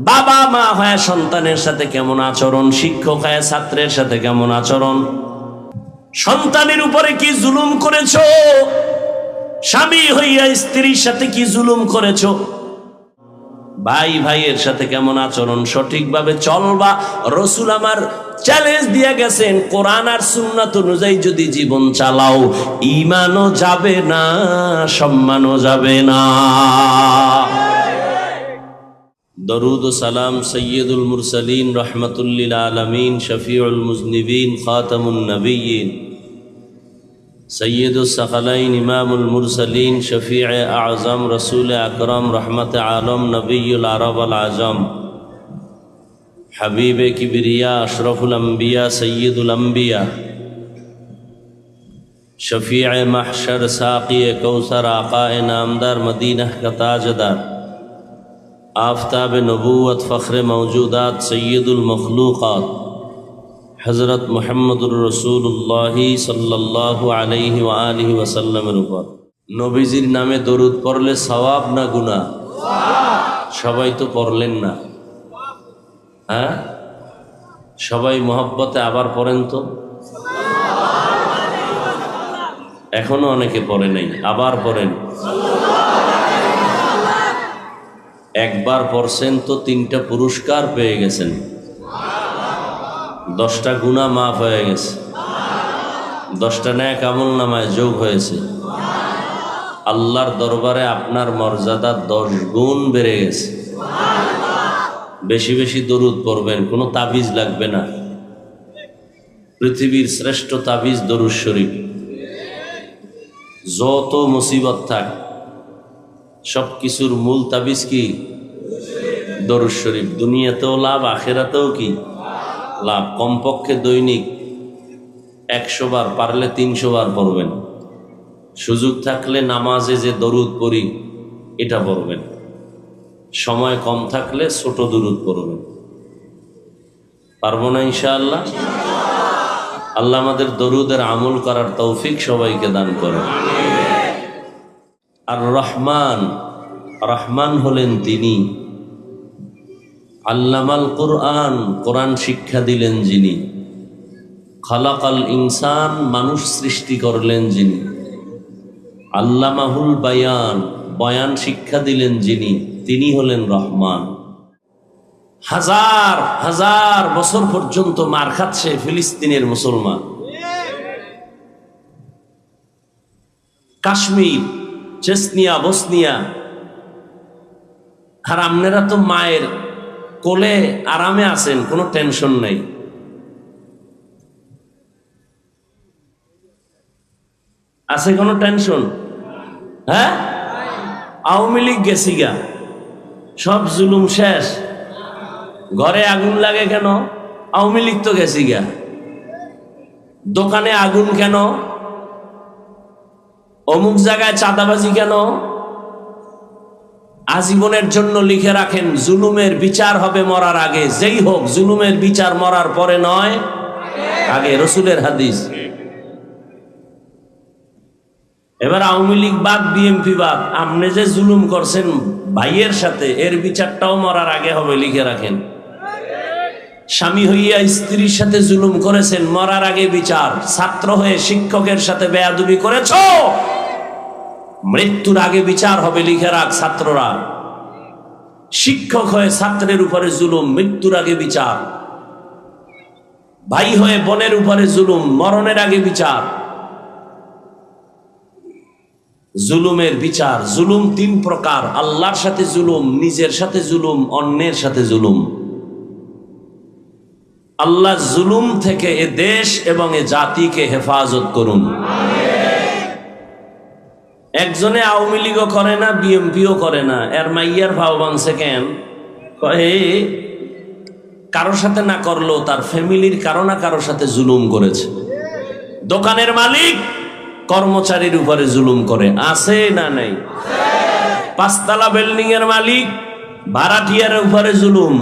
বাবা মা হয় সন্তানের সাথে কেমন আচরণ, শিক্ষক হয় ছাত্রের সাথে কেমন আচরণ, সন্তানের উপরে কি জুলুম করেছো, স্বামী হইয়া স্ত্রীর সাথে কি জুলুম করেছো, ভাই ভাইয়ের সাথে কেমন আচরণ, সঠিকভাবে চলবা। রসুল আমার চ্যালেঞ্জ দিয়ে গেছেন, কোরআন আর সুন্নাত অনুযায়ী যদি জীবন চালাও, ঈমানও যাবে না, সম্মানও যাবে না। দরুদ ও সালাম সৈয়দুল মুরসালিন রহমতুল্লিল আলমিন শফিউল মুজনিবিন খাতামুন নবিয়্যিন সৈয়দুস সাকালাইন ইমামুল মুরসালিন শফিউ আজম রসুল আকরম রহমত আলম নবিয়ুল আরব আল আজম হাবিবে কিবরিয়া আশরফুল আম্বিয়া সৈয়দুল আম্বিয়া शफीअ महशर साक़ी कौसर आक़ाए नामदार मदीना का ताजदार आफ्ताब नबूवत फ़ख्र मौजूदात सैयदुल मखलूक़ात हज़रत मुहम्मदुर रसूलुल्लाह सल्लल्लाहु अलैहि व आलिहि वसल्लमेर ऊपर नबीजिर नामे दरूद पढ़ले सवाब ना गुनाह? सबाई तो पढ़लेन ना, हाँ सबाई मोहब्बते आबार पढ़ेन तो, এখনো অনেকে পড়ে নাই, আবার পড়েন। একবার পড়ছেন তো 3টা পুরস্কার পেয়ে গেছেন, 10টা গুনাহ মাফ হয়ে গেছে, 10টা নেক আমলনামায় যোগ হয়েছে। আল্লাহর দরবারে আপনার মর্যাদা 10 গুণ বেড়ে গেছে। বেশি বেশি দরুদ পড়বেন, কোনো তাবিজ লাগবে না। পৃথিবীর শ্রেষ্ঠ তাবিজ দরুদ শরীফ। যত মুসিবত থাক সব কিছুর মূল তাবিজ কি? দরুদ শরীফ। দুনিয়াতেও লাভ, আখেরাতেও কি লাভ। কমপক্ষে দৈনিক 100 বার, পারলে 300 বার পড়বেন। সুযোগ থাকলে নামাজে যে দরুদ পড়ি এটা পড়বেন, সময় কম থাকলে ছোট দরুদ পড়বেন। পারবো না ইনশাআল্লাহ? আল্লাহ আমাদের দরুদের আমল করার তৌফিক সবাইকে দান করেন। আর রহমান, রহমান হলেন তিনি আল্লামাল কুরআন, কোরআন শিক্ষা দিলেন যিনি, খালাকাল ইনসান, মানুষ সৃষ্টি করলেন যিনি, আল্লামাহুল বায়ান, বয়ান শিক্ষা দিলেন যিনি, তিনি হলেন রহমান। হাজার হাজার বছর পর্যন্ত মার খাচ্ছে ফিলিস্তিনের মুসলমান। কাশ্মীর, চেচনিয়া, বসনিয়া, আর আপনারা তো মায়ের কোলে আরামে আছেন, কোনো টেনশন নাই। আছে কোনো টেনশন? হ্যাঁ, আওয়ামী লীগ গেছি গা, সব জুলুম শেষ। ঘরে আগুন লাগে কেন? আওয়ামী লীগ তো গেছি গা। দোকানে আগুন কেন? অমুক জায়গায় চাঁদাবাজি কেন? আজীবনের জন্য লিখে রাখেন, জুলুমের বিচার হবে মরার আগে। যেই হোক, জুলুমের বিচার মরার পরে নয়, আগে। রসুলের হাদিস। এবার আওয়ামী লীগ বাদ, বিএনপি বাদ, আপনি যে জুলুম করছেন ভাইয়ের সাথে, এর বিচারটাও মরার আগে হবে, লিখে রাখেন। স্বামী হইয়া স্ত্রীর সাথে জুলুম করেছেন, মরার আগে বিচার। ছাত্র হয়ে শিক্ষকের সাথে বেয়াদবি করেছ, মৃত্যুর আগে বিচার হবে, লিখে রাখ ছাত্ররা। শিক্ষক হয়ে ছাত্রের উপরে জুলুম, মৃত্যুর আগে বিচার। ভাই হয়ে বোনের উপরে জুলুম, মরণের আগে বিচার। জুলুমের বিচার। জুলুম 3 প্রকার: আল্লাহর সাথে জুলুম, নিজের সাথে জুলুম, অন্যের সাথে জুলুম। আল্লাহ জুলুম থেকে এ দেশ এবং এ জাতিকে হেফাজত করুন। একজনে আওয়ামী লীগও করে না, বিএনপিও করে না, এর মাইয়ার ভাও বানছে কেন? কারোর সাথে না করলেও তার ফ্যামিলির কারো না কারোর সাথে জুলুম করেছে। দোকানের মালিক কর্মচারীর উপরে জুলুম করে, আছে না নাই? 5 তলা বিল্ডিং এর মালিক ভাড়াটিয়ার উপরে জুলুম।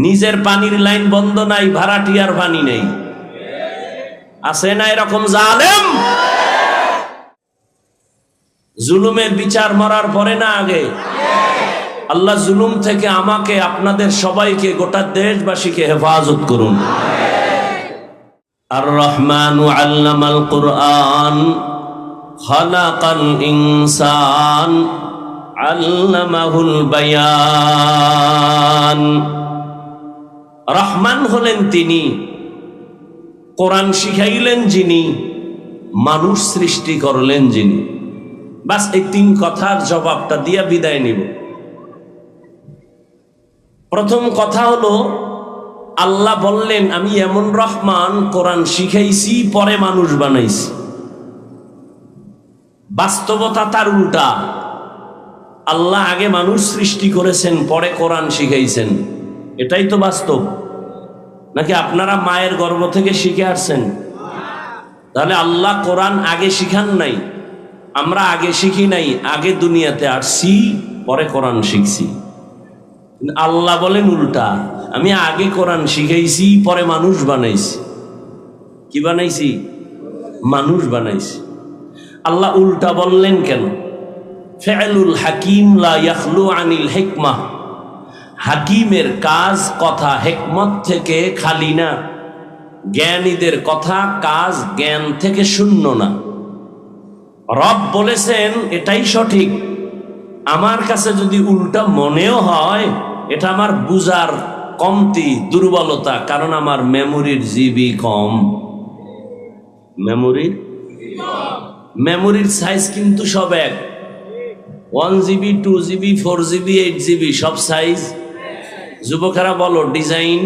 নিজের পানির লাইন বন্ধ নাই, ভাড়াটিয়ার পানি নেই, আছে না এরকম জালেম? জুলুমের বিচার মরার পরে না আগে? আল্লাহ জুলুম থেকে আমাকে, আপনাদের সবাইকে, গোটা দেশবাসীকে হেফাজত করুন। আর রহমানু আল্লামাল কুরআন খালাকাল ইনসান আল্লামাহুল বায়ান। রহমান হলেন তিনি, কোরআন শিখাইলেন যিনি, মানুষ সৃষ্টি করলেন যিনি। বাস এই তিন কথার জবাবটা দিয়া বিদায় নিব। প্রথম কথা হলো, আল্লাহ বললেন আমি এমন রহমান, কোরআন শিখাইছি পরে মানুষ বানাইছি। বাস্তবতা তার উল্টা। আল্লাহ আগে মানুষ সৃষ্টি করেছেন, পরে কোরআন শিখাইছেন। এটাই তো বাস্তব। নাকি আপনারা মায়ের গর্ভ থেকে শিখে আসছেন? তাহলে আল্লাহ কোরআন আগে শিখান নাই, আমরা আগে শিখি নাই, আগে দুনিয়াতে আসছি পরে কোরআন শিখছি। আল্লাহ বলেন উল্টা, আমি আগে কোরআন শিখাইছি পরে মানুষ বানাইছি। কি বানাইছি? মানুষ বানাইছি। আল্লাহ উল্টা বললেন কেন? ফিআলুল হাকিম লা ইয়াখলু আনিল হিকমাহ। হাকিমের কাজ, কথা হিকমত থেকে খালি না। জ্ঞানীদের কথা, কাজ জ্ঞান থেকে শূন্য না। রব বলেছেন এটাই সঠিক। আমার কাছে যদি উল্টা মনেও হয়, এটা আমার বুঝার কমতি, দুর্বলতা, কারণ আমার মেমোরির জিবি কম। মেমোরির সাইজ কিন্তু সব এক। 1 GB, 2 GB, 4 GB, 8 GB সব সাইজ। যুবকেরা বলো, ডিজাইন,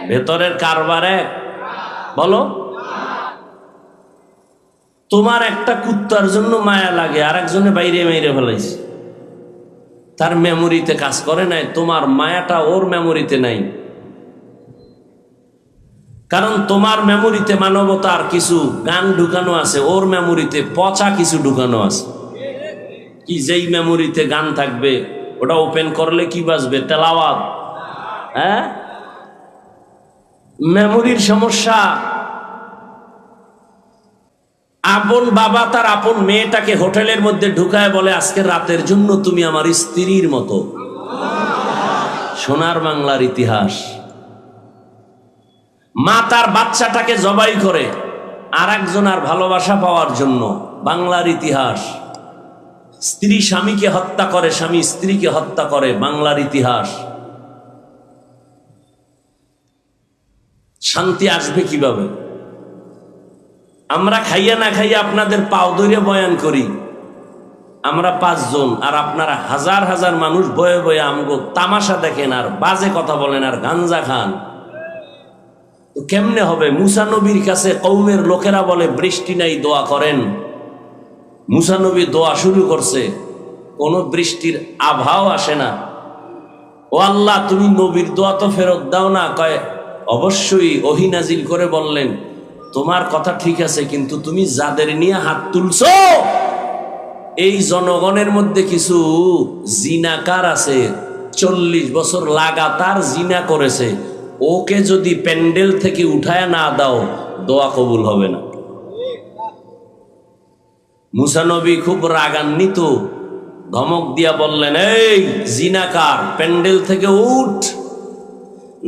ভেতরের কারবার এক। বলো, তোমার একটা কুত্তার জন্য মায়া লাগে, আর একজনে বাইরে মেরে ফেলাইছে, তার মেমোরিতে কাজ করে নাই। তোমার মায়াটা ওর মেমোরিতে নাই, কারণ তোমার মেমোরিতে মানবতার কিছু গান ঢুকানো আছে, ওর মেমোরিতে পচা কিছু ঢুকানো আছে। কি যেই মেমোরিতে গান থাকবে, ওটা ওপেন করলে কি বাজবে? তেলাওয়াত। হ্যাঁ, মেমোরির সমস্যা। আপন বাবা তার আপন মেয়েটাকে হোটেলের মধ্যে ঢুকায় বলে, আজকের রাতের জন্য তুমি আমার স্ত্রীর মতো। সোনার বাংলার ইতিহাস। মা তার বাচ্চাটাকে জবাই করে আর একজনের ভালোবাসা পাওয়ার জন্য, বাংলার ইতিহাস। স্ত্রী স্বামীকে হত্যা করে, স্বামী স্ত্রীকে হত্যা করে, বাংলার ইতিহাস। শান্তি আসবে কিভাবে? আমরা খাইয়া না খাইয়া আপনাদের পাও ধরে বয়ান করি, আমরা 5 জন, আর আপনারা হাজার হাজার মানুষ বয়ে বয়ে আমগো তামাশা দেখেন আর বাজে কথা বলেন আর গাঞ্জা খান। তো কেমনে হবে? মুসা নবীর কাছে কওমের লোকেরা বলে বৃষ্টি নাই, দোয়া করেন। মুসা নবী দোয়া শুরু করছে, কোনো বৃষ্টির আভাও আসে না। ও আল্লাহ, তুমি নবীর দোয়া তো ফেরত দাও না। কয় অবশ্যই। ওহী নাজিল করে বললেন, তোমার কথা ঠিক আছে, কিন্তু তুমি যাদের নিয়ে হাত তুলছো এই জনগণের মধ্যে কিছু জিনাকার আছে, 40 বছর লাগাতার জিনা করেছে। ওকে যদি প্যান্ডেল থেকে উঠায় না দাও, দোয়া কবুল হবে না। মুসা নবী খুব রাগান্বিত, ধমক দিয়া বললেন, এই জিনাকার, প্যান্ডেল থেকে উঠ,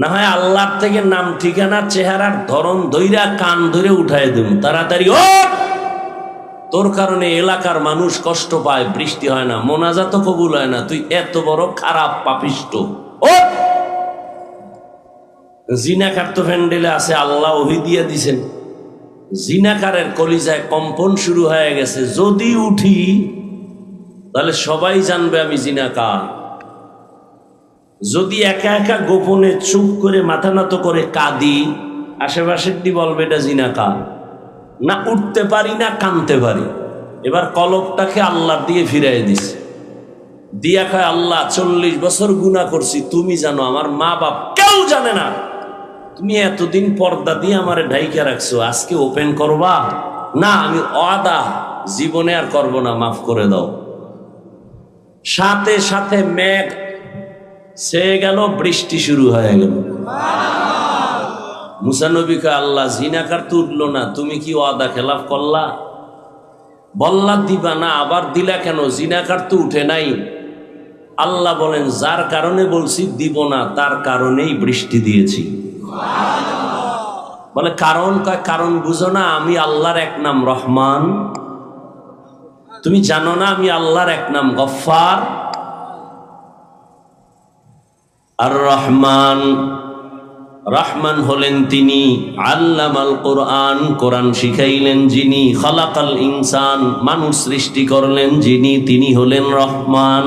না হয় আল্লাহর থেকে নাম ঠিকানা চেহারার ধরন ধইরা কান ধরে উঠায় দেব, তাড়াতাড়ি ওঠ। তোর কারণে এলাকার মানুষ কষ্ট পায়, বৃষ্টি হয় না, মোনাজাত কবুল হয় না, তুই এত বড় খারাপ পাপিষ্ট। ওঠ। জিনাকার তো প্যান্ডেলে আছে, আল্লাহ ওহী দিয়ে দিছেন। জিনাকারের কলিজায় কম্পন শুরু হয়ে গেছে, যদি উঠি তাহলে সবাই জানবে আমি জিনাকার। যদি একা একা গোপনে চুপ করে মাথা নত করে কাঁদি, আশেপাশের দি বলবে এটা জিনাকার। না উঠতে পারি না কাঁদতে পারি। এবার কলবটাকে আল্লাহর দিয়ে ফিরাই দিছে, দিয়া কয়, আল্লাহ 40 বছর গুনাহ করছি, তুমি জানো, আমার মা বাপ কেউ জানে না। তুমি এতদিন পর্দা দিয়ে আমারে ঢাইকা রাখছো, আজকে ওপেন করবা না? আমি ওয়াদা জীবনে আর করব না, মাফ করে দাও। সাথে সাথে মেঘ ছেয়ে গেল, বৃষ্টি শুরু হয়ে গেল। মুসা নবী কয়, আল্লাহ জিনাকার তো উঠলো না, তুমি কি ওয়াদা খেলাফ করলা? বললা দিবা না, আবার দিলা কেন? জিনাকার তো উঠে নাই। আল্লাহ বলেন যার কারণে বলছি দিব না তার কারণেই বৃষ্টি দিয়েছি। বলে কারণ, কয় কারণ বুঝো না, আমি আল্লাহর এক নাম রহমান, তুমি জানো না আমি আল্লাহর এক নাম গফফার। আর রহমান, রহমান হলেন তিনি, আল্লামাল কোরআন, কোরআন শিখাইলেন যিনি, খালাকাল ইনসান, মানুষ সৃষ্টি করলেন যিনি, তিনি হলেন রহমান।